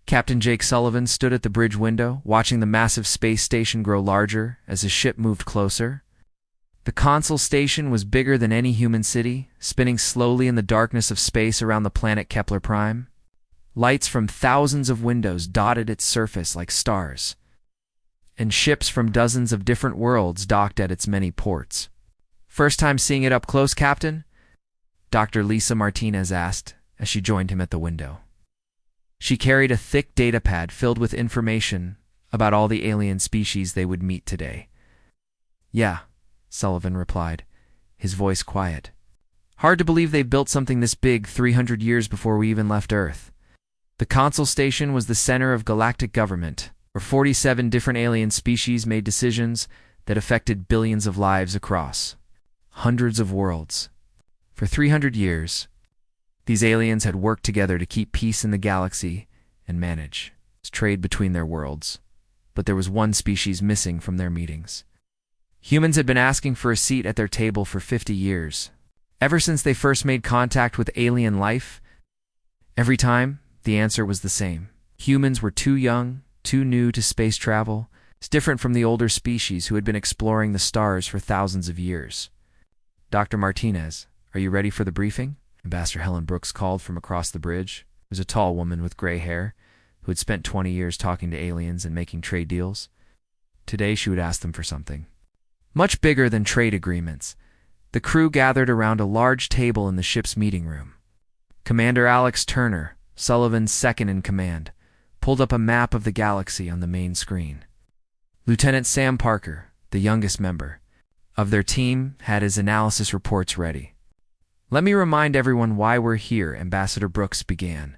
Captain Jake Sullivan stood at the bridge window, watching the massive space station grow larger as his ship moved closer. The Consul station was bigger than any human city, spinning slowly in the darkness of space around the planet Kepler Prime. Lights from thousands of windows dotted its surface like stars, and ships from dozens of different worlds docked at its many ports. "First time seeing it up close, Captain?" Dr. Lisa Martinez asked as she joined him at the window. She carried a thick datapad filled with information about all the alien species they would meet today. "Yeah," Sullivan replied, his voice quiet. "Hard to believe they built something this big 300 years before we even left Earth." The Consul station was the center of galactic government, where 47 different alien species made decisions that affected billions of lives across hundreds of worlds. For 300 years, these aliens had worked together to keep peace in the galaxy and manage trade between their worlds. But there was one species missing from their meetings. Humans had been asking for a seat at their table for 50 years. Ever since they first made contact with alien life, every time, the answer was the same. Humans were too young, too new to space travel. It's different from the older species who had been exploring the stars for thousands of years. "Dr. Martinez, are you ready for the briefing?" Ambassador Helen Brooks called from across the bridge. It was a tall woman with gray hair who had spent 20 years talking to aliens and making trade deals. Today she would ask them for something much bigger than trade agreements. The crew gathered around a large table in the ship's meeting room. Commander Alex Turner, Sullivan's second-in-command, pulled up a map of the galaxy on the main screen. Lieutenant Sam Parker, the youngest member of their team, had his analysis reports ready. "Let me remind everyone why we're here," Ambassador Brooks began.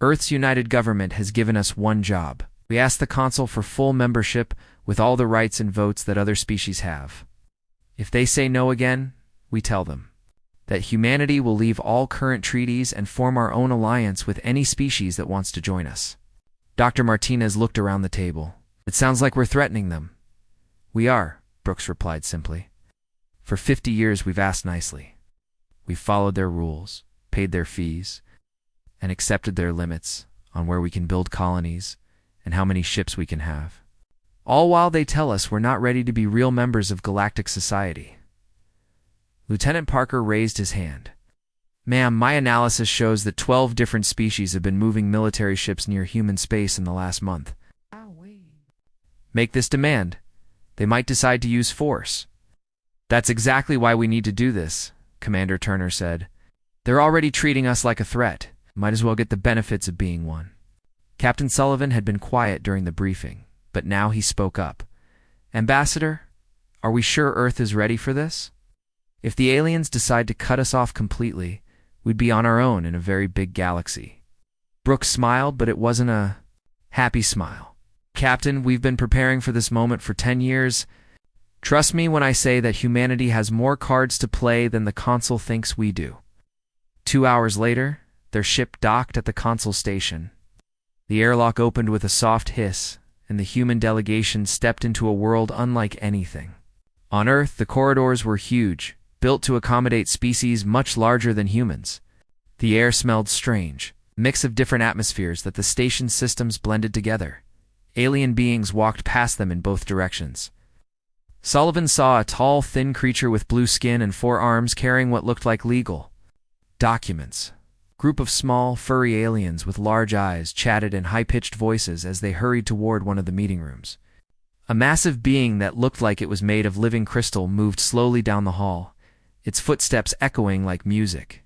"Earth's united government has given us one job. We asked the Consul for full membership with all the rights and votes that other species have. If they say no again, we tell them that humanity will leave all current treaties and form our own alliance with any species that wants to join us." Dr. Martinez looked around the table. "It sounds like we're threatening them." "We are," Brooks replied simply. "For 50 years we've asked nicely. We've followed their rules, paid their fees, and accepted their limits on where we can build colonies and how many ships we can have. All while they tell us we're not ready to be real members of galactic society." Lieutenant Parker raised his hand. "Ma'am, my analysis shows that 12 different species have been moving military ships near human space in the last month. Make this demand. They might decide to use force." "That's exactly why we need to do this," Commander Turner said. "They're already treating us like a threat. Might as well get the benefits of being one." Captain Sullivan had been quiet during the briefing, but now he spoke up. "Ambassador, are we sure Earth is ready for this? If the aliens decide to cut us off completely, we'd be on our own in a very big galaxy." Brooks smiled, but it wasn't a happy smile. "Captain, we've been preparing for this moment for 10 years. Trust me when I say that humanity has more cards to play than the Consul thinks we do." 2 hours later, their ship docked at the Consul station. The airlock opened with a soft hiss, and the human delegation stepped into a world unlike anything. On Earth, the corridors were huge, built to accommodate species much larger than humans. The air smelled strange, a mix of different atmospheres that the station's systems blended together. Alien beings walked past them in both directions. Sullivan saw a tall, thin creature with blue skin and 4 arms carrying what looked like legal documents. A group of small, furry aliens with large eyes chatted in high-pitched voices as they hurried toward one of the meeting rooms. A massive being that looked like it was made of living crystal moved slowly down the hall, its footsteps echoing like music.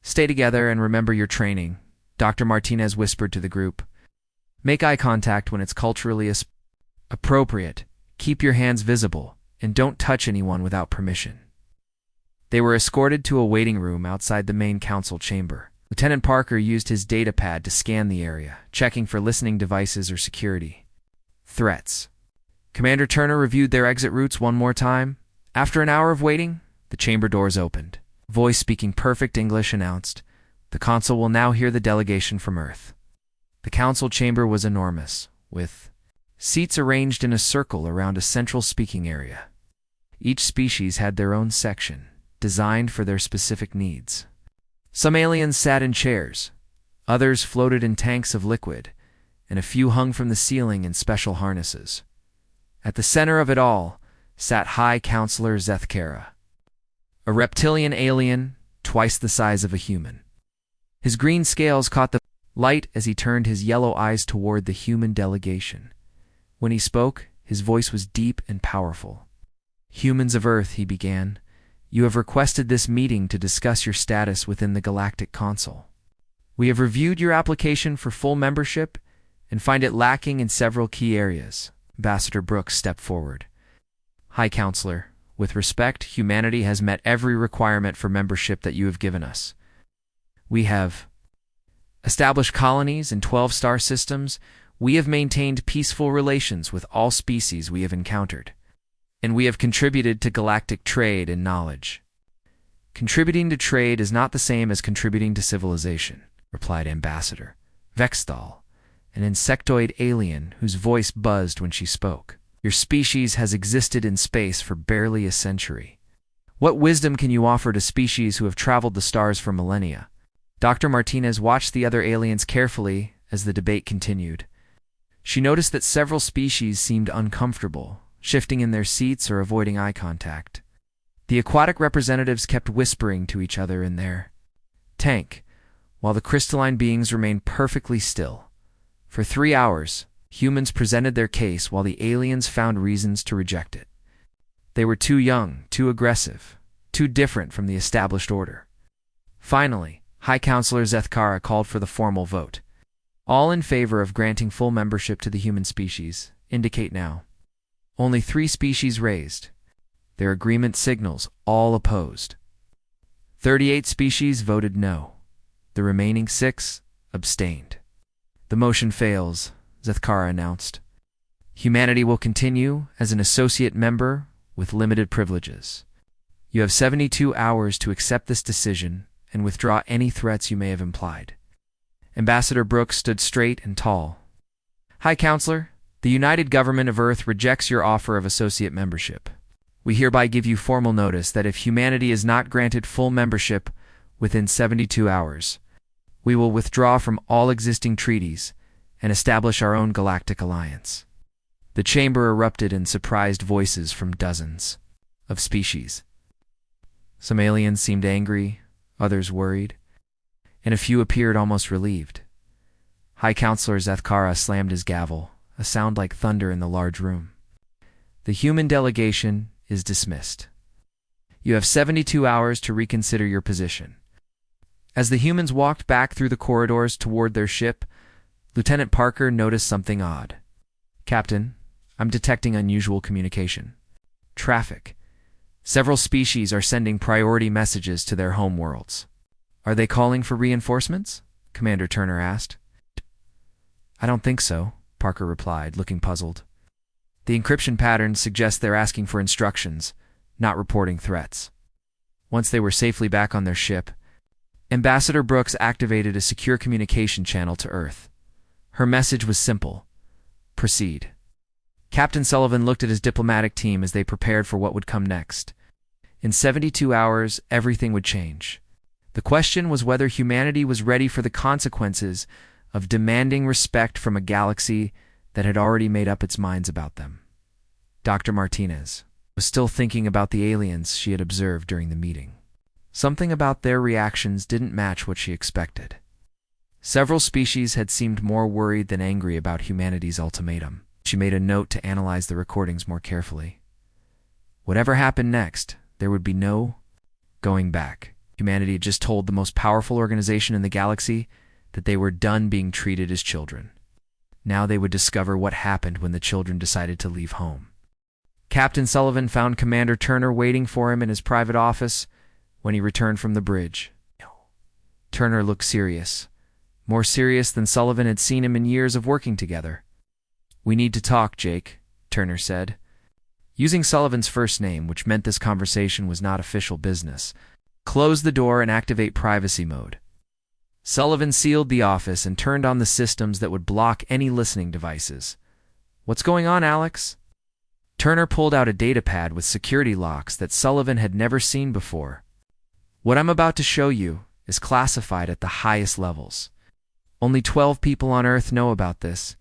"Stay together and remember your training," Dr. Martinez whispered to the group. "Make eye contact when it's culturally appropriate. Keep your hands visible, and don't touch anyone without permission." They were escorted to a waiting room outside the main council chamber. Lieutenant Parker used his datapad to scan the area, checking for listening devices or security threats. Commander Turner reviewed their exit routes one more time. After an hour of waiting, the chamber doors opened. A voice speaking perfect English announced, "The Consul will now hear the delegation from Earth." The council chamber was enormous, with seats arranged in a circle around a central speaking area. Each species had their own section, designed for their specific needs. Some aliens sat in chairs, others floated in tanks of liquid, and a few hung from the ceiling in special harnesses. At the center of it all sat High Counselor Zethkara, a reptilian alien twice the size of a human. His green scales caught the light as he turned his yellow eyes toward the human delegation. When he spoke, his voice was deep and powerful. "Humans of Earth," he began, "you have requested this meeting to discuss your status within the Galactic Consul. We have reviewed your application for full membership and find it lacking in several key areas." Ambassador Brooks stepped forward. "High Counselor, with respect, humanity has met every requirement for membership that you have given us. We have established colonies in 12 star systems. We have maintained peaceful relations with all species we have encountered. And we have contributed to galactic trade and knowledge." "Contributing to trade is not the same as contributing to civilization," replied Ambassador Vexthal, an insectoid alien whose voice buzzed when she spoke. "Your species has existed in space for barely a century. What wisdom can you offer to species who have traveled the stars for millennia?" Dr. Martinez watched the other aliens carefully as the debate continued. She noticed that several species seemed uncomfortable, shifting in their seats or avoiding eye contact. The aquatic representatives kept whispering to each other in their tank, while the crystalline beings remained perfectly still. For 3 hours, humans presented their case while the aliens found reasons to reject it. They were too young, too aggressive, too different from the established order. Finally, High Counselor Zethkara called for the formal vote. "All in favor of granting full membership to the human species, indicate now." Only 3 species raised. Their agreement signals all opposed. 38 species voted no. The remaining 6 abstained. "The motion fails," Zethkara announced. "Humanity will continue as an associate member with limited privileges. You have 72 hours to accept this decision and withdraw any threats you may have implied." Ambassador Brooks stood straight and tall. "High Counselor, the United Government of Earth rejects your offer of associate membership. We hereby give you formal notice that if humanity is not granted full membership within 72 hours, we will withdraw from all existing treaties and establish our own galactic alliance." The chamber erupted in surprised voices from dozens of species. Some aliens seemed angry, others worried, and a few appeared almost relieved. High Counselor Zethkara slammed his gavel, a sound like thunder in the large room. "The human delegation is dismissed. You have 72 hours to reconsider your position." As the humans walked back through the corridors toward their ship, Lieutenant Parker noticed something odd. "Captain, I'm detecting unusual communication. Traffic. Several species are sending priority messages to their home worlds." "Are they calling for reinforcements?" Commander Turner asked. "I don't think so," Parker replied, looking puzzled. "The encryption patterns suggest they're asking for instructions, not reporting threats." Once they were safely back on their ship, Ambassador Brooks activated a secure communication channel to Earth. Her message was simple: proceed. Captain Sullivan looked at his diplomatic team as they prepared for what would come next. In 72 hours, everything would change. The question was whether humanity was ready for the consequences of demanding respect from a galaxy that had already made up its minds about them. Dr. Martinez was still thinking about the aliens she had observed during the meeting. Something about their reactions didn't match what she expected. Several species had seemed more worried than angry about humanity's ultimatum. She made a note to analyze the recordings more carefully. Whatever happened next, there would be no going back. Humanity had just told the most powerful organization in the galaxy that they were done being treated as children. Now they would discover what happened when the children decided to leave home. Captain Sullivan found Commander Turner waiting for him in his private office when he returned from the bridge. Turner looked serious, more serious than Sullivan had seen him in years of working together. "We need to talk, Jake," Turner said. Using Sullivan's first name, which meant this conversation was not official business, close the door and activate privacy mode. Sullivan sealed the office and turned on the systems that would block any listening devices. "What's going on, Alex?" Turner pulled out a datapad with security locks that Sullivan had never seen before. "What I'm about to show you is classified at the highest levels. Only 12 people on Earth know about this,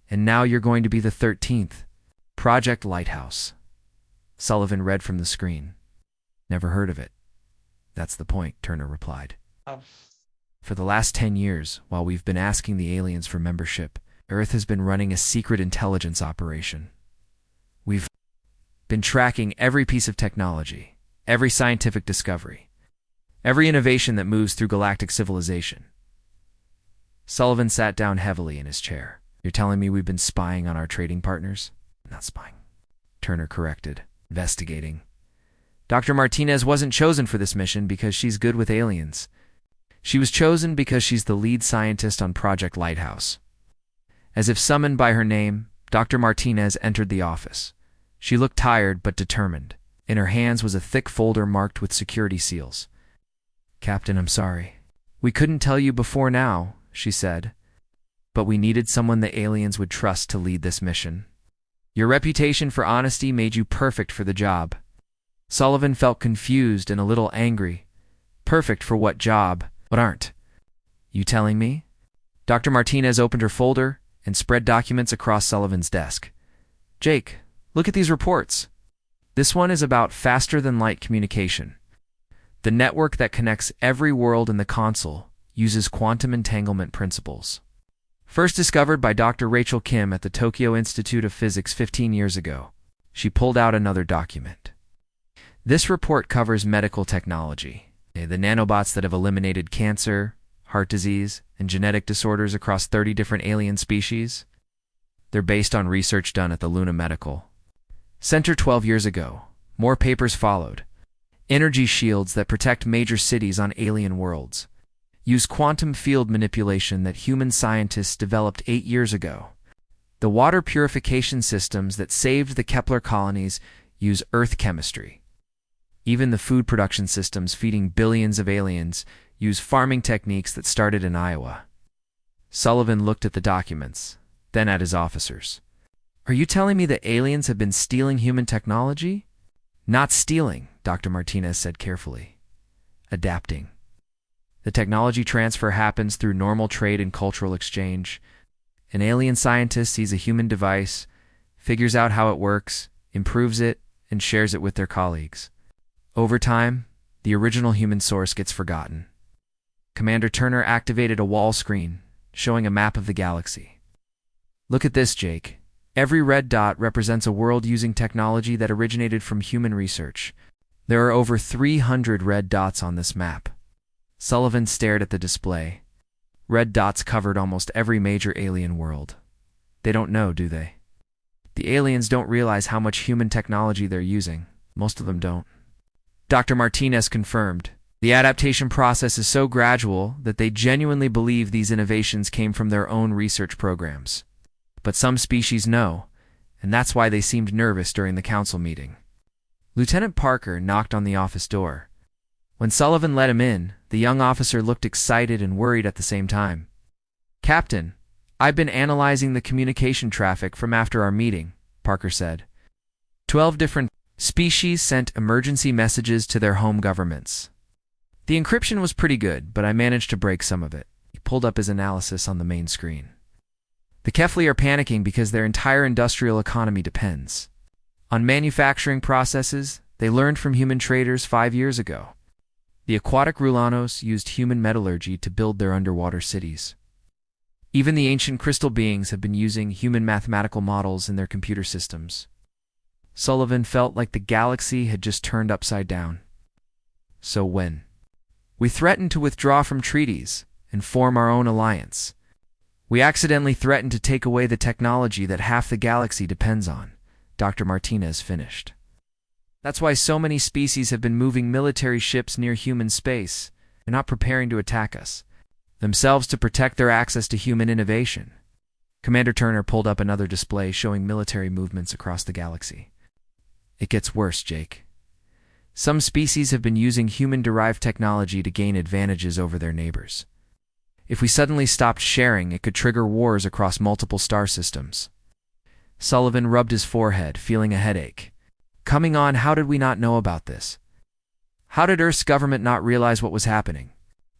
and now you're going to be the 13th. Project Lighthouse. Sullivan read from the screen. Never heard of it. That's the point, Turner replied. For the last 10 years, while we've been asking the aliens for membership, Earth has been running a secret intelligence operation. We've been tracking every piece of technology, every scientific discovery, every innovation that moves through galactic civilization. Sullivan sat down heavily in his chair. You're telling me we've been spying on our trading partners? Not spying, Turner corrected. Investigating. Dr. Martinez wasn't chosen for this mission because she's good with aliens. She was chosen because she's the lead scientist on Project Lighthouse. As if summoned by her name, Dr. Martinez entered the office. She looked tired but determined. In her hands was a thick folder marked with security seals. Captain, I'm sorry. We couldn't tell you before now, she said. But we needed someone the aliens would trust to lead this mission. Your reputation for honesty made you perfect for the job. Sullivan felt confused and a little angry. Perfect for what job? What aren't? You telling me? Dr. Martinez opened her folder and spread documents across Sullivan's desk. Jake, look at these reports. This one is about faster-than-light communication. The network that connects every world in the Consul uses quantum entanglement principles. First discovered by Dr. Rachel Kim at the Tokyo Institute of Physics 15 years ago. She pulled out another document. This report covers medical technology, the nanobots that have eliminated cancer, heart disease, and genetic disorders across 30 different alien species. They're based on research done at the Luna Medical Center 12 years ago. More papers followed. Energy shields that protect major cities on alien worlds. Use quantum field manipulation that human scientists developed 8 years ago. The water purification systems that saved the Kepler colonies use Earth chemistry. Even the food production systems feeding billions of aliens use farming techniques that started in Iowa. Sullivan looked at the documents, then at his officers. Are you telling me that aliens have been stealing human technology? Not stealing, Dr. Martinez said carefully. Adapting. The technology transfer happens through normal trade and cultural exchange. An alien scientist sees a human device, figures out how it works, improves it, and shares it with their colleagues. Over time, the original human source gets forgotten. Commander Turner activated a wall screen, showing a map of the galaxy. Look at this, Jake. Every red dot represents a world using technology that originated from human research. There are over 300 red dots on this map. Sullivan stared at the display. Red dots covered almost every major alien world. They don't know, do they? The aliens don't realize how much human technology they're using. Most of them don't. Dr. Martinez confirmed. The adaptation process is so gradual that they genuinely believe these innovations came from their own research programs. But some species know, and that's why they seemed nervous during the council meeting. Lieutenant Parker knocked on the office door. When Sullivan let him in, the young officer looked excited and worried at the same time. Captain, I've been analyzing the communication traffic from after our meeting, Parker said. 12 different species sent emergency messages to their home governments. The encryption was pretty good, but I managed to break some of it. He pulled up his analysis on the main screen. The Kefli are panicking because their entire industrial economy depends on manufacturing processes they learned from human traders 5 years ago. The aquatic Rulanos used human metallurgy to build their underwater cities. Even the ancient crystal beings have been using human mathematical models in their computer systems. Sullivan felt like the galaxy had just turned upside down. So when we threatened to withdraw from treaties and form our own alliance, we accidentally threatened to take away the technology that half the galaxy depends on, Dr. Martinez finished. That's why so many species have been moving military ships near human space. They're not preparing to attack us, themselves to protect their access to human innovation. Commander Turner pulled up another display showing military movements across the galaxy. It gets worse, Jake. Some species have been using human-derived technology to gain advantages over their neighbors. If we suddenly stopped sharing, it could trigger wars across multiple star systems. Sullivan rubbed his forehead, feeling a headache. Coming on, how did we not know about this? How did Earth's government not realize what was happening?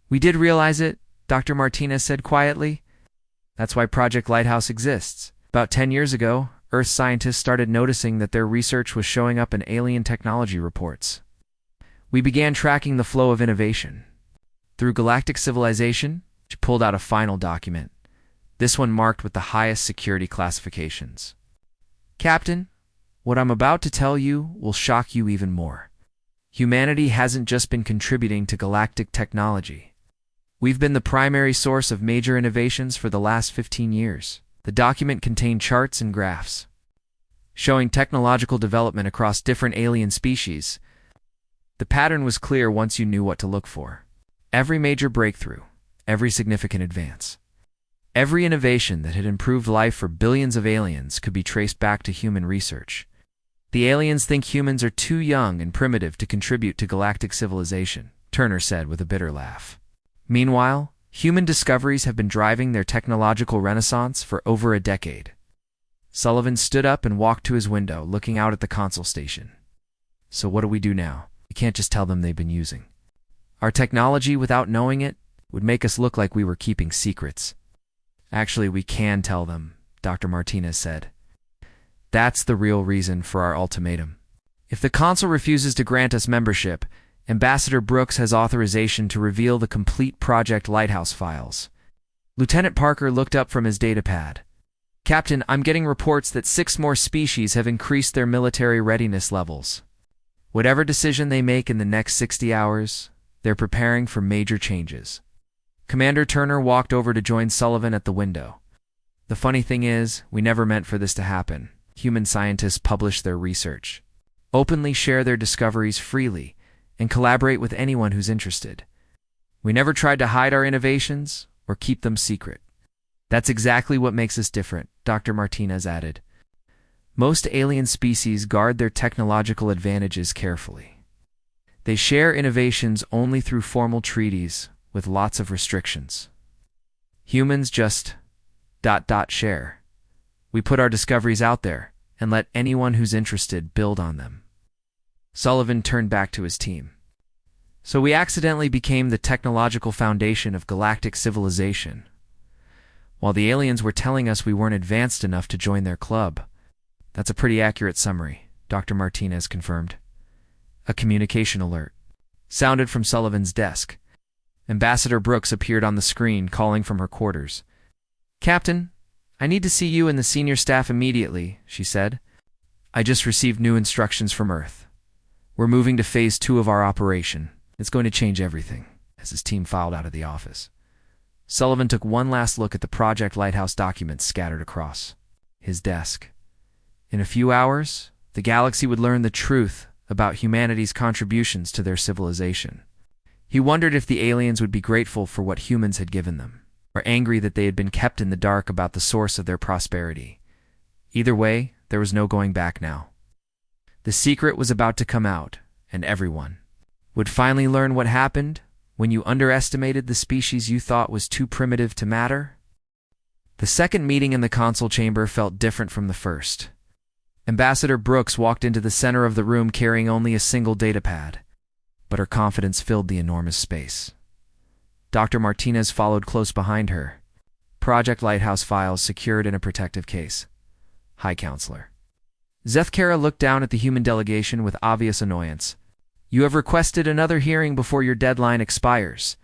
We did realize it, Dr. Martinez said quietly. That's why Project Lighthouse exists. About 10 years ago, Earth scientists started noticing that their research was showing up in alien technology reports. We began tracking the flow of innovation. Through Galactic Civilization, she pulled out a final document, this one marked with the highest security classifications. Captain, what I'm about to tell you will shock you even more. Humanity hasn't just been contributing to galactic technology. We've been the primary source of major innovations for the last 15 years. The document contained charts and graphs showing technological development across different alien species. The pattern was clear once you knew what to look for. Every major breakthrough, every significant advance, every innovation that had improved life for billions of aliens could be traced back to human research. The aliens think humans are too young and primitive to contribute to galactic civilization, Turner said with a bitter laugh. Meanwhile, human discoveries have been driving their technological renaissance for over a decade. Sullivan stood up and walked to his window, looking out at the Consul station. So what do we do now? We can't just tell them they've been using our technology without knowing it. Would make us look like we were keeping secrets. Actually, we can tell them, Dr. Martinez said. That's the real reason for our ultimatum. If the Consul refuses to grant us membership, Ambassador Brooks has authorization to reveal the complete Project Lighthouse files. Lieutenant Parker looked up from his datapad. Captain, I'm getting reports that 6 more species have increased their military readiness levels. Whatever decision they make in the next 60 hours, they're preparing for major changes. Commander Turner walked over to join Sullivan at the window. The funny thing is, we never meant for this to happen. Human scientists publish their research, openly share their discoveries freely, and collaborate with anyone who's interested. We never tried to hide our innovations or keep them secret. That's exactly what makes us different, Dr. Martinez added. Most alien species guard their technological advantages carefully. They share innovations only through formal treaties with lots of restrictions. Humans just ... share. We put our discoveries out there and let anyone who's interested build on them. Sullivan turned back to his team. So we accidentally became the technological foundation of galactic civilization, while the aliens were telling us we weren't advanced enough to join their club. That's a pretty accurate summary, Dr. Martinez confirmed. A communication alert sounded from Sullivan's desk. Ambassador Brooks appeared on the screen, calling from her quarters. Captain, I need to see you and the senior staff immediately, she said. I just received new instructions from Earth. We're moving to Phase 2 of our operation. It's going to change everything, as his team filed out of the office. Sullivan took one last look at the Project Lighthouse documents scattered across his desk. In a few hours, the galaxy would learn the truth about humanity's contributions to their civilization. He wondered if the aliens would be grateful for what humans had given them, or angry that they had been kept in the dark about the source of their prosperity. Either way, there was no going back now. The secret was about to come out, and everyone would finally learn what happened when you underestimated the species you thought was too primitive to matter. The second meeting in the Consul chamber felt different from the first. Ambassador Brooks walked into the center of the room carrying only a single datapad, but her confidence filled the enormous space. Dr. Martinez followed close behind her. Project Lighthouse files secured in a protective case. High Counselor. Zethkara looked down at the human delegation with obvious annoyance. You have requested another hearing before your deadline expires.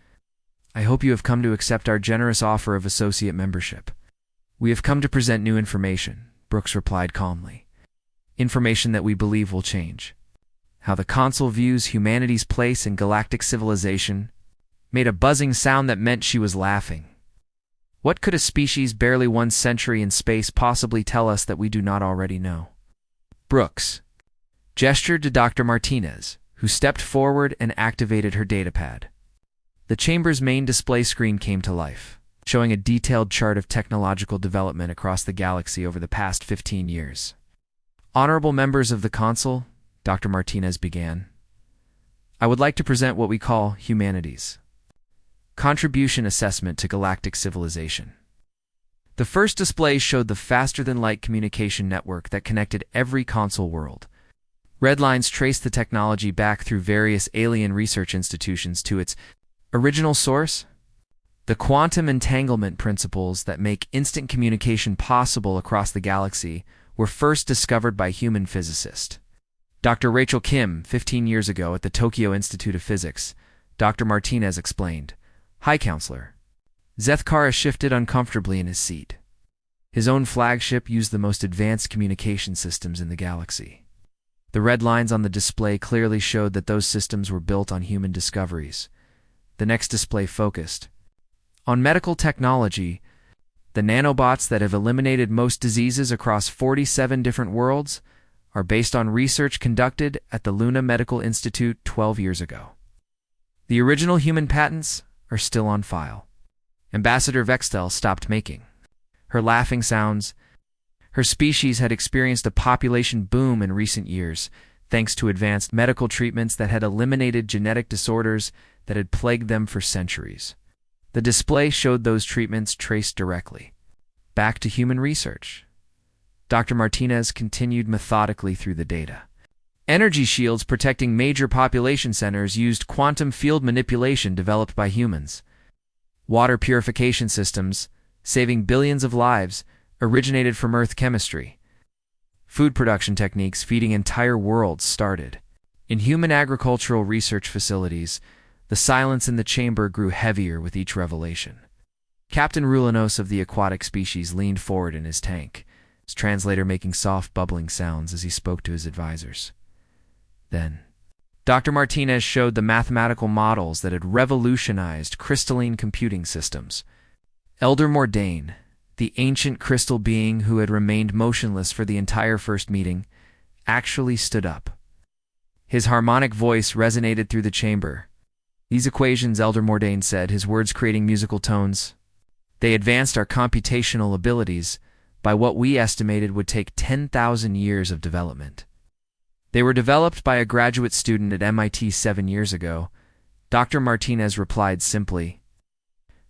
I hope you have come to accept our generous offer of associate membership. We have come to present new information, Brooks replied calmly. Information that we believe will change how the Consul views humanity's place in galactic civilization. Made a buzzing sound that meant she was laughing. What could a species barely 1 century in space possibly tell us that we do not already know? Brooks gestured to Dr. Martinez, who stepped forward and activated her datapad. The chamber's main display screen came to life, showing a detailed chart of technological development across the galaxy over the past 15 years. Honorable members of the Consul, Dr. Martinez began, I would like to present what we call humanity's contribution assessment to galactic civilization. The first display showed the faster-than-light communication network that connected every Consul world. Red lines traced the technology back through various alien research institutions to its original source. The quantum entanglement principles that make instant communication possible across the galaxy were first discovered by human physicist Dr. Rachel Kim 15 years ago at the Tokyo Institute of Physics. Dr. Martinez explained, "Hi, Counselor." Zethkara shifted uncomfortably in his seat. His own flagship used the most advanced communication systems in the galaxy. The red lines on the display clearly showed that those systems were built on human discoveries. The next display focused on medical technology. The nanobots that have eliminated most diseases across 47 different worlds are based on research conducted at the Luna Medical Institute 12 years ago. The original human patents are still on file. Ambassador Vextel stopped making her laughing sounds. Her species had experienced a population boom in recent years, thanks to advanced medical treatments that had eliminated genetic disorders that had plagued them for centuries. The display showed those treatments traced directly back to human research. Dr. Martinez continued methodically through the data. Energy shields protecting major population centers used quantum field manipulation developed by humans. Water purification systems, saving billions of lives, originated from Earth chemistry. Food production techniques feeding entire worlds started. In human agricultural research facilities, the silence in the chamber grew heavier with each revelation. Captain Rulanos of the aquatic species leaned forward in his tank, his translator making soft bubbling sounds as he spoke to his advisors. Then, Dr. Martinez showed the mathematical models that had revolutionized crystalline computing systems. Elder Mordain, the ancient crystal being who had remained motionless for the entire first meeting, actually stood up. His harmonic voice resonated through the chamber. "These equations," Elder Mordain said, his words creating musical tones, "they advanced our computational abilities by what we estimated would take 10,000 years of development. They were developed by a graduate student at MIT 7 years ago." Dr. Martinez replied simply,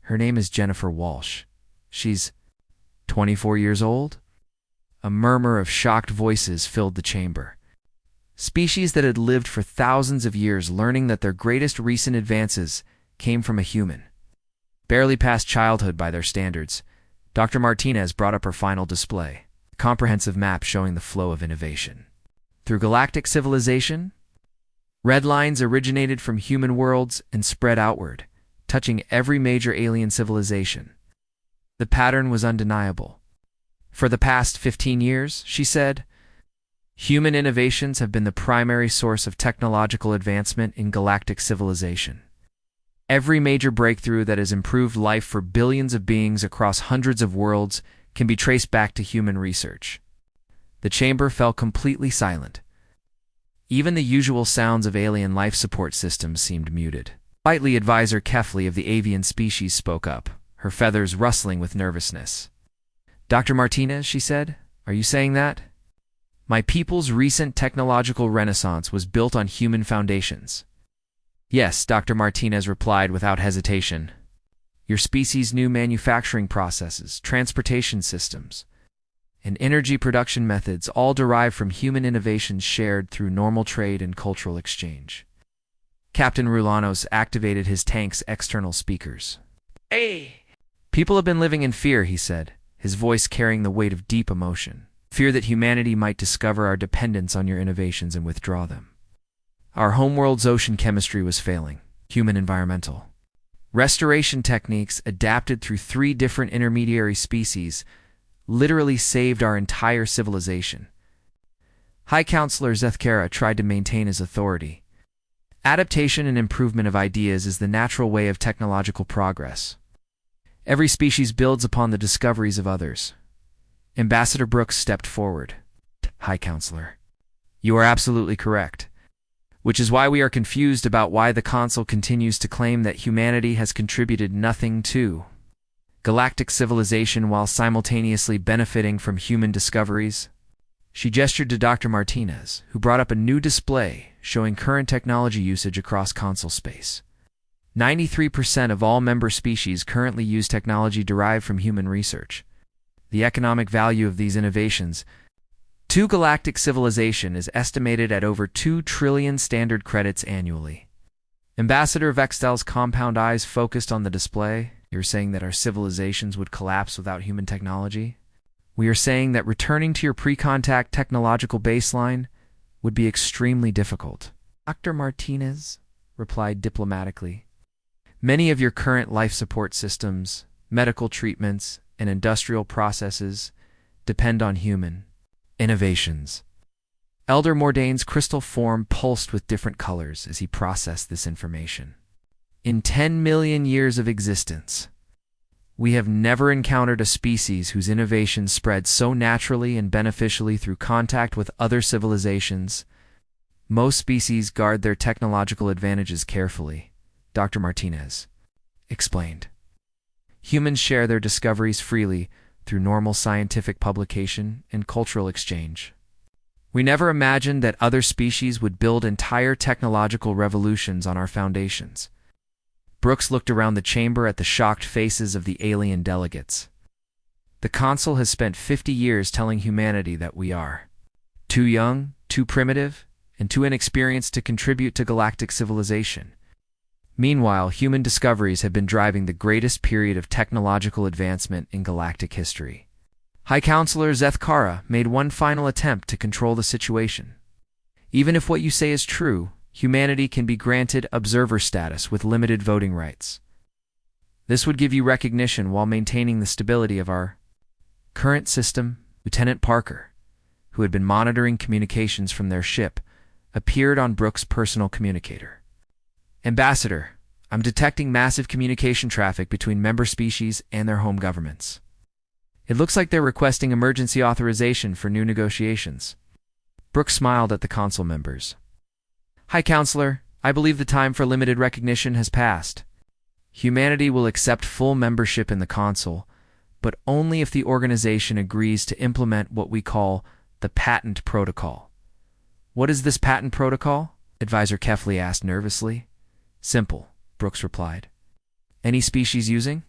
"Her name is Jennifer Walsh. She's 24 years old?" A murmur of shocked voices filled the chamber. Species that had lived for thousands of years learning that their greatest recent advances came from a human. Barely past childhood by their standards, Dr. Martinez brought up her final display, a comprehensive map showing the flow of innovation through galactic civilization. Red lines originated from human worlds and spread outward, touching every major alien civilization. The pattern was undeniable. "For the past 15 years," she said, "human innovations have been the primary source of technological advancement in galactic civilization. Every major breakthrough that has improved life for billions of beings across hundreds of worlds can be traced back to human research." The chamber fell completely silent. Even the usual sounds of alien life support systems seemed muted. Lightly, Advisor Kefli of the avian species spoke up, her feathers rustling with nervousness. "Dr. Martinez," she said, "are you saying that? My people's recent technological renaissance was built on human foundations." "Yes," Dr. Martinez replied without hesitation. "Your species' new manufacturing processes, transportation systems, and energy production methods all derive from human innovations shared through normal trade and cultural exchange." Captain Rulanos activated his tank's external speakers. "Hey!" "People have been living in fear," he said, his voice carrying the weight of deep emotion. "Fear that humanity might discover our dependence on your innovations and withdraw them. Our homeworld's ocean chemistry was failing, human environmental. Restoration techniques adapted through 3 different intermediary species literally saved our entire civilization." High Counselor Zethkara tried to maintain his authority. "Adaptation and improvement of ideas is the natural way of technological progress. Every species builds upon the discoveries of others." Ambassador Brooks stepped forward. "High Counselor, you are absolutely correct. Which is why we are confused about why the Consul continues to claim that humanity has contributed nothing to galactic civilization while simultaneously benefiting from human discoveries." She gestured to Dr. Martinez, who brought up a new display showing current technology usage across Consul space. 93% of all member species currently use technology derived from human research. The economic value of these innovations to galactic civilization is estimated at over 2 trillion standard credits annually. Ambassador Vextel's compound eyes focused on the display. You're saying that our civilizations would collapse without human technology? We are saying that returning to your pre-contact technological baseline would be extremely difficult. Dr. Martinez replied diplomatically. Many of your current life support systems, medical treatments, and industrial processes depend on human innovations. Elder Mordane's crystal form pulsed with different colors as he processed this information. In 10 million years of existence, we have never encountered a species whose innovations spread so naturally and beneficially through contact with other civilizations. Most species guard their technological advantages carefully, Dr. Martinez explained. Humans share their discoveries freely through normal scientific publication and cultural exchange. We never imagined that other species would build entire technological revolutions on our foundations. Brooks looked around the chamber at the shocked faces of the alien delegates. The Consul has spent 50 years telling humanity that we are too young, too primitive, and too inexperienced to contribute to galactic civilization. Meanwhile, human discoveries have been driving the greatest period of technological advancement in galactic history. High Counselor Zeth Kara made one final attempt to control the situation. Even if what you say is true, humanity can be granted observer status with limited voting rights. This would give you recognition while maintaining the stability of our current system. Lieutenant Parker, who had been monitoring communications from their ship, appeared on Brooks' personal communicator. Ambassador, I'm detecting massive communication traffic between member species and their home governments. It looks like they're requesting emergency authorization for new negotiations. Brooks smiled at the Consul members. High Counselor, I believe the time for limited recognition has passed. Humanity will accept full membership in the Consul, but only if the organization agrees to implement what we call the Patent Protocol. What is this Patent Protocol? Advisor Kefli asked nervously. Simple, Brooks replied. Any species using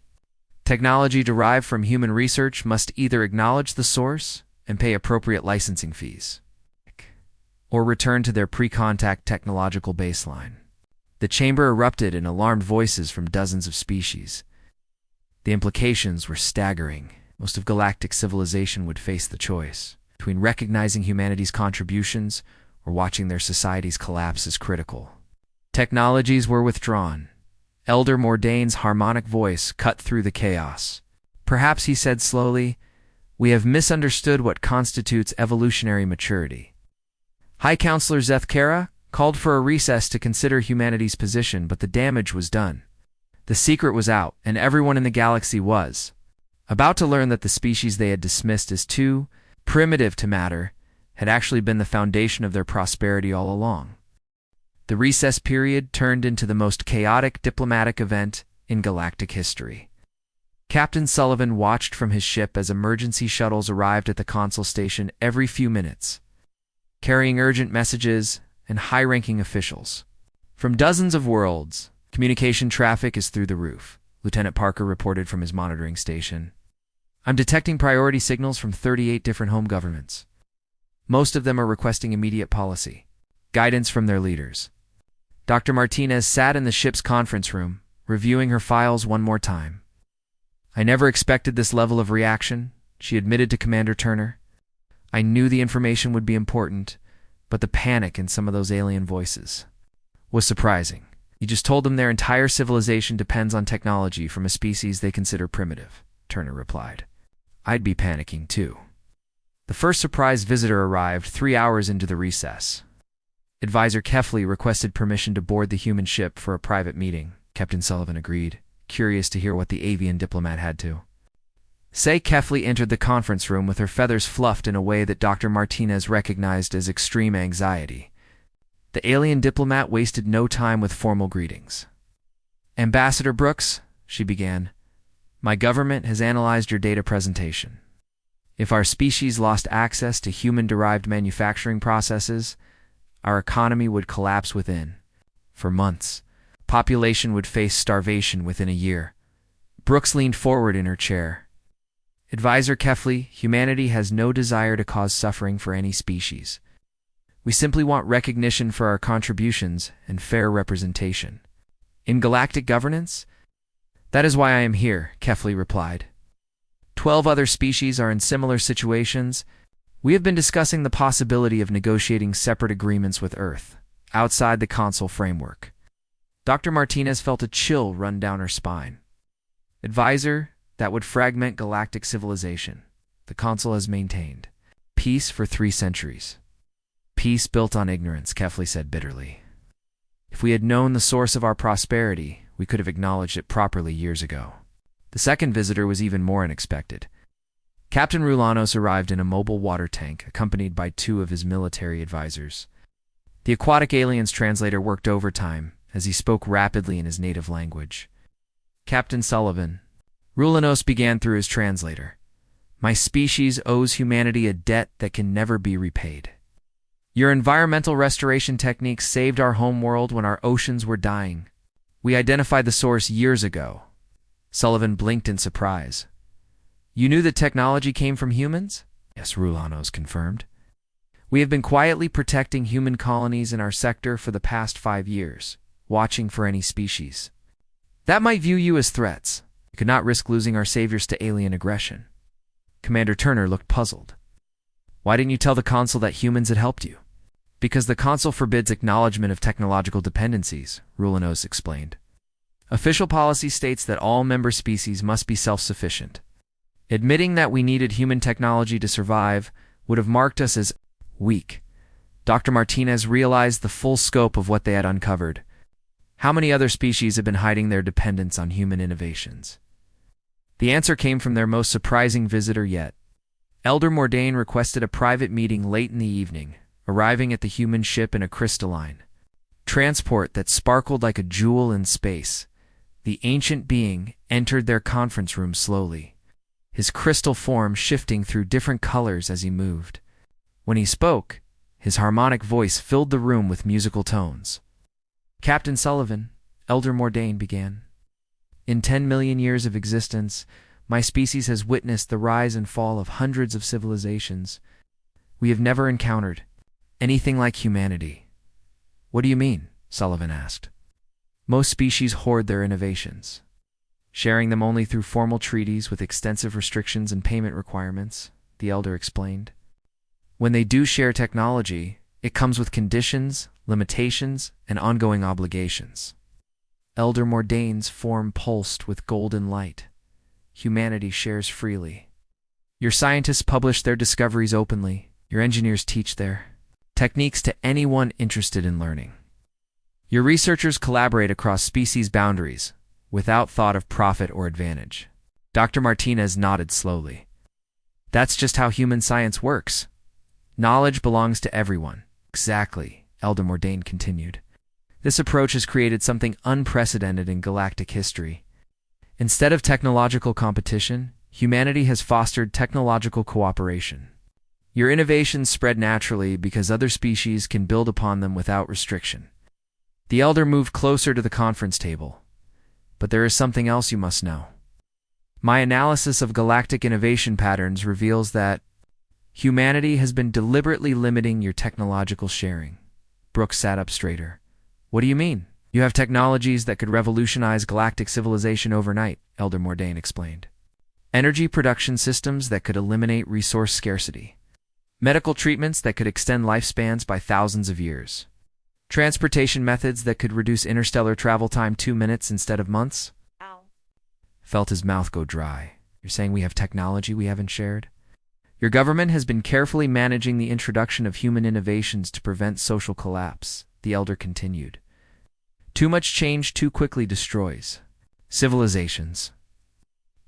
technology derived from human research must either acknowledge the source and pay appropriate licensing fees, or return to their pre-contact technological baseline. The chamber erupted in alarmed voices from dozens of species. The implications were staggering. Most of galactic civilization would face the choice between recognizing humanity's contributions or watching their societies collapse as critical. Technologies were withdrawn. Elder Mordane's harmonic voice cut through the chaos. Perhaps, he said slowly, we have misunderstood what constitutes evolutionary maturity. High Counselor Zeth Kara called for a recess to consider humanity's position, but the damage was done. The secret was out, and everyone in the galaxy was about to learn that the species they had dismissed as too primitive to matter had actually been the foundation of their prosperity all along. The recess period turned into the most chaotic diplomatic event in galactic history. Captain Sullivan watched from his ship as emergency shuttles arrived at the Consul station every few minutes, carrying urgent messages and high-ranking officials. From dozens of worlds, communication traffic is through the roof, Lieutenant Parker reported from his monitoring station. I'm detecting priority signals from 38 different home governments. Most of them are requesting immediate policy guidance from their leaders. Dr. Martinez sat in the ship's conference room, reviewing her files one more time. I never expected this level of reaction, she admitted to Commander Turner. I knew the information would be important, but the panic in some of those alien voices was surprising. You just told them their entire civilization depends on technology from a species they consider primitive, Turner replied. I'd be panicking too. The first surprise visitor arrived 3 hours into the recess. Advisor Kefli requested permission to board the human ship for a private meeting. Captain Sullivan agreed, curious to hear what the avian diplomat had to say. Kefli entered the conference room with her feathers fluffed in a way that Dr. Martinez recognized as extreme anxiety. The alien diplomat wasted no time with formal greetings. Ambassador Brooks, she began, my government has analyzed your data presentation. If our species lost access to human-derived manufacturing processes, our economy would collapse for months. Population would face starvation within a year. Brooks leaned forward in her chair. Advisor Kefli, humanity has no desire to cause suffering for any species. We simply want recognition for our contributions and fair representation. In galactic governance, That is why I am here, Kefli replied. 12 other species are in similar situations. We have been discussing the possibility of negotiating separate agreements with Earth, outside the Consul framework. Dr. Martinez felt a chill run down her spine. Advisor, that would fragment galactic civilization. The Consul has maintained peace for 3 centuries. Peace built on ignorance, Kefli said bitterly. If we had known the source of our prosperity, we could have acknowledged it properly years ago. The second visitor was even more unexpected. Captain Rulanos arrived in a mobile water tank, accompanied by 2 of his military advisors. The aquatic alien's translator worked overtime as he spoke rapidly in his native language. Captain Sullivan, Rulanos began through his translator. My species owes humanity a debt that can never be repaid. Your environmental restoration techniques saved our homeworld when our oceans were dying. We identified the source years ago. Sullivan blinked in surprise. You knew the technology came from humans? Yes, Rulanos confirmed. We have been quietly protecting human colonies in our sector for the past 5 years, watching for any species that might view you as threats. We could not risk losing our saviors to alien aggression. Commander Turner looked puzzled. Why didn't you tell the Consul that humans had helped you? Because the Consul forbids acknowledgement of technological dependencies, Rulanos explained. Official policy states that all member species must be self-sufficient. Admitting that we needed human technology to survive would have marked us as weak. Dr. Martinez realized the full scope of what they had uncovered. How many other species have been hiding their dependence on human innovations? The answer came from their most surprising visitor yet. Elder Mordain requested a private meeting late in the evening, arriving at the human ship in a crystalline transport that sparkled like a jewel in space. The ancient being entered their conference room slowly, his crystal form shifting through different colors as he moved. When he spoke, his harmonic voice filled the room with musical tones. Captain Sullivan, Elder Mordain began. In 10 million years of existence, my species has witnessed the rise and fall of hundreds of civilizations. We have never encountered anything like humanity. What do you mean? Sullivan asked. Most species hoard their innovations, sharing them only through formal treaties with extensive restrictions and payment requirements, the elder explained. When they do share technology, it comes with conditions, limitations, and ongoing obligations. Elder Mordain's form pulsed with golden light. Humanity shares freely. Your scientists publish their discoveries openly. Your engineers teach their techniques to anyone interested in learning. Your researchers collaborate across species boundaries, without thought of profit or advantage. Dr. Martinez nodded slowly. That's just how human science works. Knowledge belongs to everyone. Exactly, Elder Mordain continued. This approach has created something unprecedented in galactic history. Instead of technological competition, humanity has fostered technological cooperation. Your innovations spread naturally because other species can build upon them without restriction. The elder moved closer to the conference table. But there is something else you must know. My analysis of galactic innovation patterns reveals that humanity has been deliberately limiting your technological sharing. Brooks sat up straighter. What do you mean? You have technologies that could revolutionize galactic civilization overnight, Elder Mordain explained. Energy production systems that could eliminate resource scarcity. Medical treatments that could extend lifespans by thousands of years. Transportation methods that could reduce interstellar travel time 2 minutes instead of months. Ow. Felt his mouth go dry. You're saying we have technology we haven't shared? Your government has been carefully managing the introduction of human innovations to prevent social collapse, the elder continued. Too much change too quickly destroys civilizations.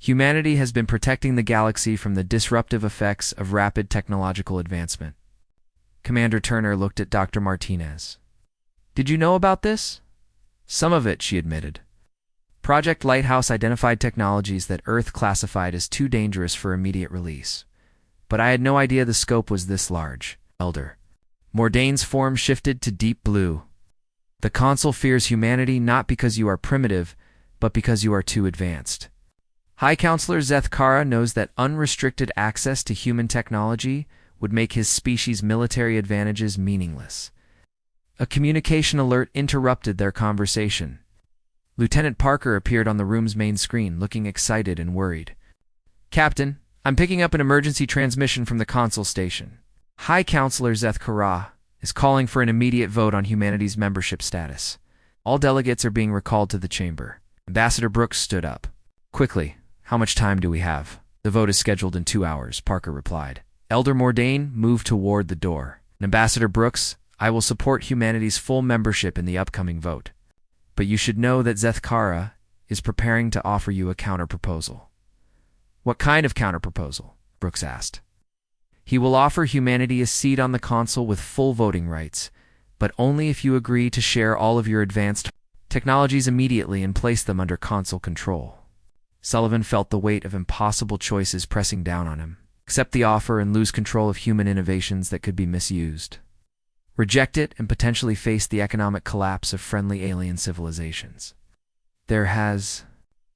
Humanity has been protecting the galaxy from the disruptive effects of rapid technological advancement. Commander Turner looked at Dr. Martinez. Did you know about this? Some of it, she admitted. Project Lighthouse identified technologies that Earth classified as too dangerous for immediate release. But I had no idea the scope was this large, Elder. Mordain's form shifted to deep blue. The Consul fears humanity not because you are primitive, but because you are too advanced. High Counselor Zeth Kara knows that unrestricted access to human technology would make his species' military advantages meaningless. A communication alert interrupted their conversation. Lieutenant Parker appeared on the room's main screen, looking excited and worried. "Captain, I'm picking up an emergency transmission from the Consul station. High Counselor Zeth Kara is calling for an immediate vote on humanity's membership status. All delegates are being recalled to the chamber." Ambassador Brooks stood up. "Quickly, how much time do we have?" "The vote is scheduled in 2 hours," Parker replied. Elder Mordain moved toward the door. "Ambassador Brooks, I will support humanity's full membership in the upcoming vote. But you should know that Zeth Kara is preparing to offer you a counterproposal." "What kind of counterproposal?" Brooks asked. "He will offer humanity a seat on the Consul with full voting rights, but only if you agree to share all of your advanced technologies immediately and place them under Consul control." Sullivan felt the weight of impossible choices pressing down on him. Accept the offer and lose control of human innovations that could be misused. Reject it and potentially face the economic collapse of friendly alien civilizations. "There has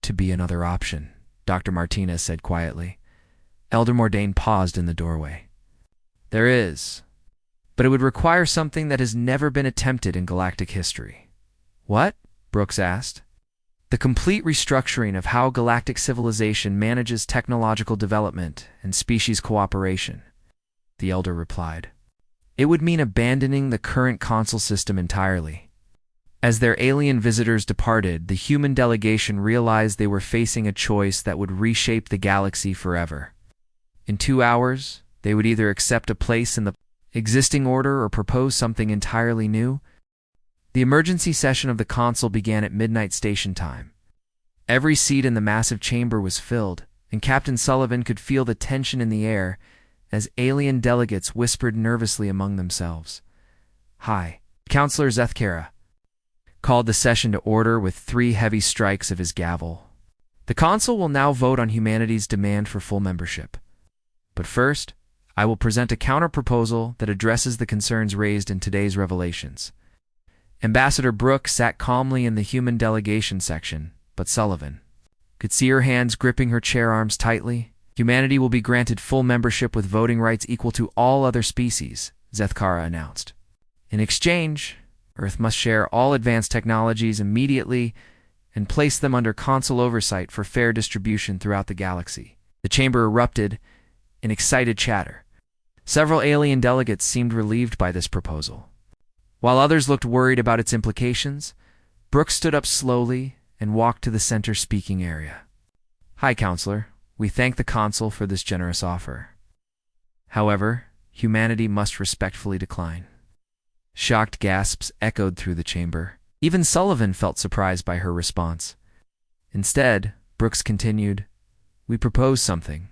to be another option," Dr. Martinez said quietly. Elder Mordain paused in the doorway. "There is, but it would require something that has never been attempted in galactic history." "What?" Brooks asked. "The complete restructuring of how galactic civilization manages technological development and species cooperation," the Elder replied. "It would mean abandoning the current Consul system entirely." As their alien visitors departed, the human delegation realized they were facing a choice that would reshape the galaxy forever. In 2 hours, they would either accept a place in the existing order or propose something entirely new. The emergency session of the Consul began at midnight station time. Every seat in the massive chamber was filled, and Captain Sullivan could feel the tension in the air as alien delegates whispered nervously among themselves. "Hi, Counselor Zeth Kara," called the session to order with 3 heavy strikes of his gavel. "The Consul will now vote on humanity's demand for full membership. But first, I will present a counter-proposal that addresses the concerns raised in today's revelations." Ambassador Brooks sat calmly in the human delegation section, but Sullivan could see her hands gripping her chair arms tightly. "Humanity will be granted full membership with voting rights equal to all other species," Zeth Kara announced. "In exchange, Earth must share all advanced technologies immediately and place them under Consul oversight for fair distribution throughout the galaxy." The chamber erupted in excited chatter. Several alien delegates seemed relieved by this proposal, while others looked worried about its implications. Brooks stood up slowly and walked to the center speaking area. "Hi, Counselor. We thank the Consul for this generous offer. However, humanity must respectfully decline." Shocked gasps echoed through the chamber. Even Sullivan felt surprised by her response. Instead, Brooks continued, "We propose something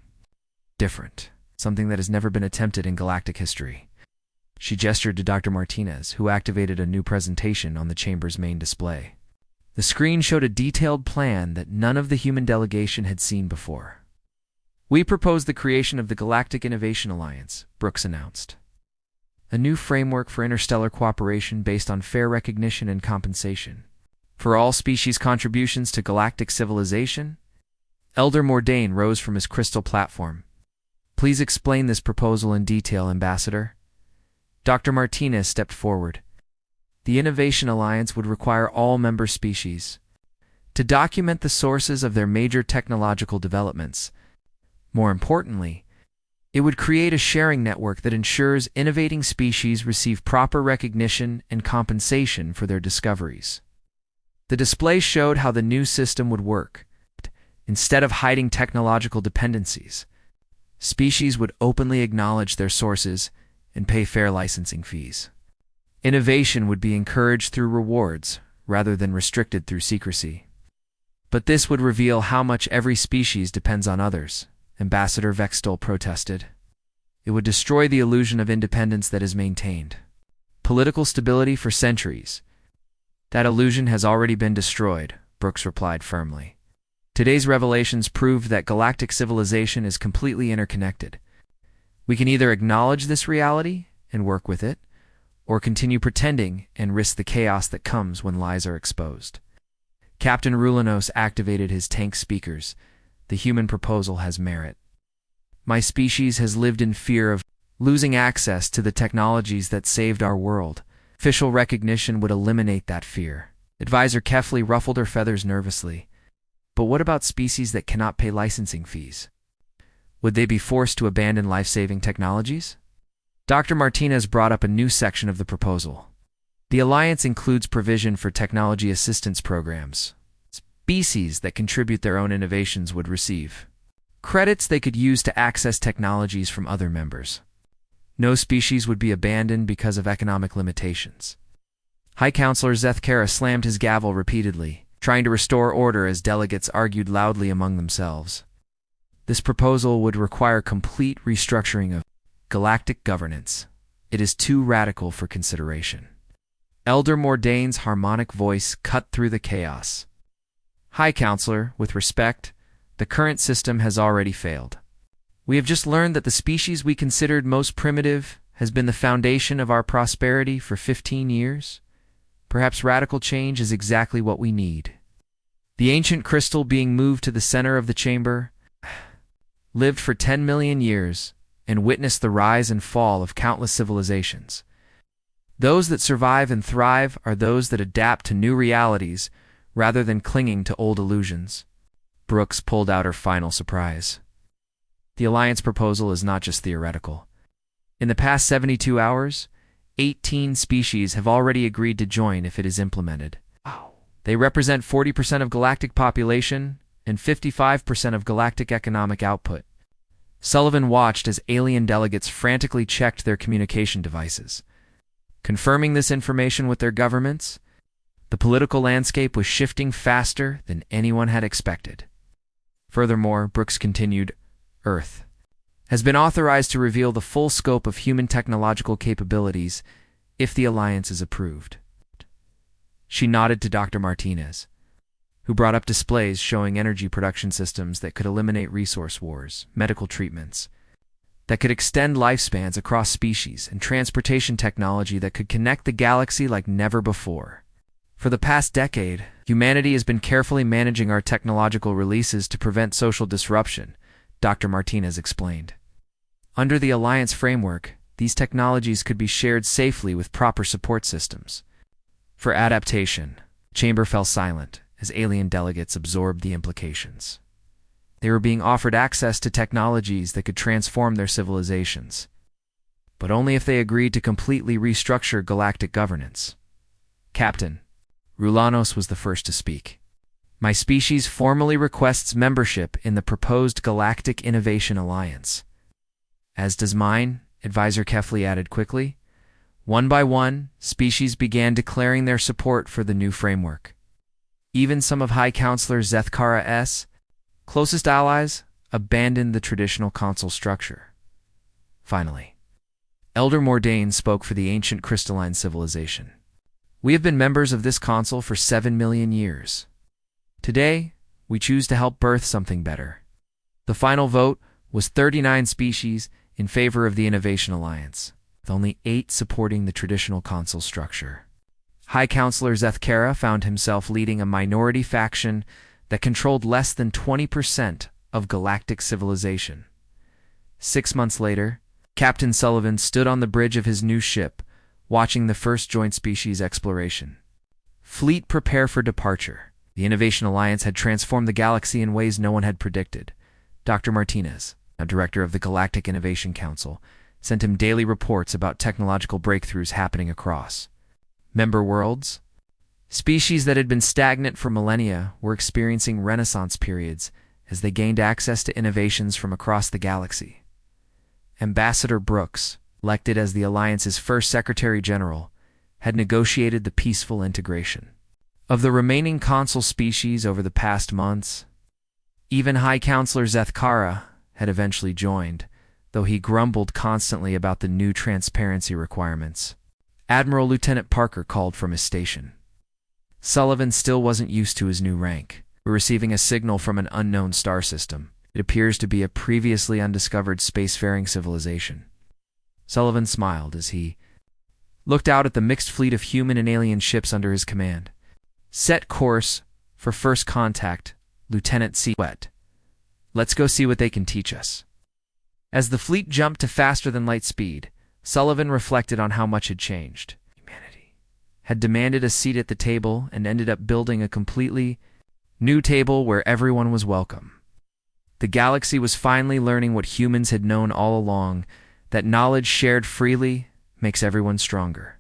different, something that has never been attempted in galactic history." She gestured to Dr. Martinez, who activated a new presentation on the chamber's main display. The screen showed a detailed plan that none of the human delegation had seen before. "We propose the creation of the Galactic Innovation Alliance," Brooks announced. "A new framework for interstellar cooperation based on fair recognition and compensation for all species' contributions to galactic civilization." Elder Mordain rose from his crystal platform. "Please explain this proposal in detail, Ambassador." Dr. Martinez stepped forward. "The Innovation Alliance would require all member species to document the sources of their major technological developments. More importantly, it would create a sharing network that ensures innovating species receive proper recognition and compensation for their discoveries." The display showed how the new system would work. Instead of hiding technological dependencies, species would openly acknowledge their sources and pay fair licensing fees. Innovation would be encouraged through rewards rather than restricted through secrecy. "But this would reveal how much every species depends on others," Ambassador Vextol protested. "It would destroy the illusion of independence that is maintained. Political stability for centuries. That illusion has already been destroyed," Brooks replied firmly. "Today's revelations proved that galactic civilization is completely interconnected. We can either acknowledge this reality and work with it, or continue pretending and risk the chaos that comes when lies are exposed." Captain Rulinos activated his tank speakers. "The human proposal has merit. My species has lived in fear of losing access to the technologies that saved our world. Official recognition would eliminate that fear." Advisor Kefli ruffled her feathers nervously. But what about species that cannot pay licensing fees? Would they be forced to abandon life-saving technologies? Dr. Martinez brought up a new section of the proposal. The alliance includes provision for technology assistance programs. Species that contribute their own innovations would receive credits they could use to access technologies from other members. No species would be abandoned because of economic limitations. High Counselor Zethkara slammed his gavel repeatedly, trying to restore order as delegates argued loudly among themselves. This proposal would require complete restructuring of galactic governance. It is too radical for consideration. Elder Mordane's harmonic voice cut through the chaos. High Counselor, with respect, the current system has already failed. We have just learned that the species we considered most primitive has been the foundation of our prosperity for 15 years. Perhaps radical change is exactly what we need. The ancient crystal being moved to the center of the chamber lived for 10 million years and witnessed the rise and fall of countless civilizations. Those that survive and thrive are those that adapt to new realities rather than clinging to old illusions. Brooks pulled out her final surprise. The alliance proposal is not just theoretical. In the past 72 hours, 18 species have already agreed to join if it is implemented. They represent 40% of galactic population and 55% of galactic economic output. Sullivan watched as alien delegates frantically checked their communication devices. Confirming this information with their governments, the political landscape was shifting faster than anyone had expected. Furthermore, Brooks continued, Earth has been authorized to reveal the full scope of human technological capabilities if the alliance is approved. She nodded to Dr. Martinez, who brought up displays showing energy production systems that could eliminate resource wars, medical treatments that could extend lifespans across species, and transportation technology that could connect the galaxy like never before. For the past decade, humanity has been carefully managing our technological releases to prevent social disruption, Dr. Martinez explained. Under the Alliance framework, these technologies could be shared safely with proper support systems. For adaptation, the chamber fell silent as alien delegates absorbed the implications. They were being offered access to technologies that could transform their civilizations, but only if they agreed to completely restructure galactic governance. Captain Rulanos was the first to speak. My species formally requests membership in the proposed Galactic Innovation Alliance. As does mine, Advisor Kefli added quickly. One by one, species began declaring their support for the new framework. Even some of High Counselor Zethkara's closest allies abandoned the traditional Consul structure. Finally, Elder Mordane spoke for the ancient crystalline civilization. We have been members of this Consul for 7 million years. Today, we choose to help birth something better. The final vote was 39 species in favor of the Innovation Alliance, with only 8 supporting the traditional Consul structure. High Counselor Zethkara found himself leading a minority faction that controlled less than 20% of galactic civilization. 6 months later, Captain Sullivan stood on the bridge of his new ship, watching the first joint species exploration. Fleet prepare for departure. The Innovation Alliance had transformed the galaxy in ways no one had predicted. Dr. Martinez, now director of the Galactic Innovation Council, sent him daily reports about technological breakthroughs happening across member worlds. Species that had been stagnant for millennia were experiencing renaissance periods as they gained access to innovations from across the galaxy. Ambassador Brooks, elected as the Alliance's first Secretary General, had negotiated the peaceful integration of the remaining Consul species over the past months. Even High Counselor Zethkara had eventually joined, though he grumbled constantly about the new transparency requirements. Admiral Lieutenant Parker called from his station. Sullivan still wasn't used to his new rank. We're receiving a signal from an unknown star system. It appears to be a previously undiscovered spacefaring civilization. Sullivan smiled as he looked out at the mixed fleet of human and alien ships under his command. Set course for first contact, Lieutenant Sweat. Let's go see what they can teach us. As the fleet jumped to faster than light speed, Sullivan reflected on how much had changed. Humanity had demanded a seat at the table and ended up building a completely new table where everyone was welcome. The galaxy was finally learning what humans had known all along, that knowledge shared freely makes everyone stronger.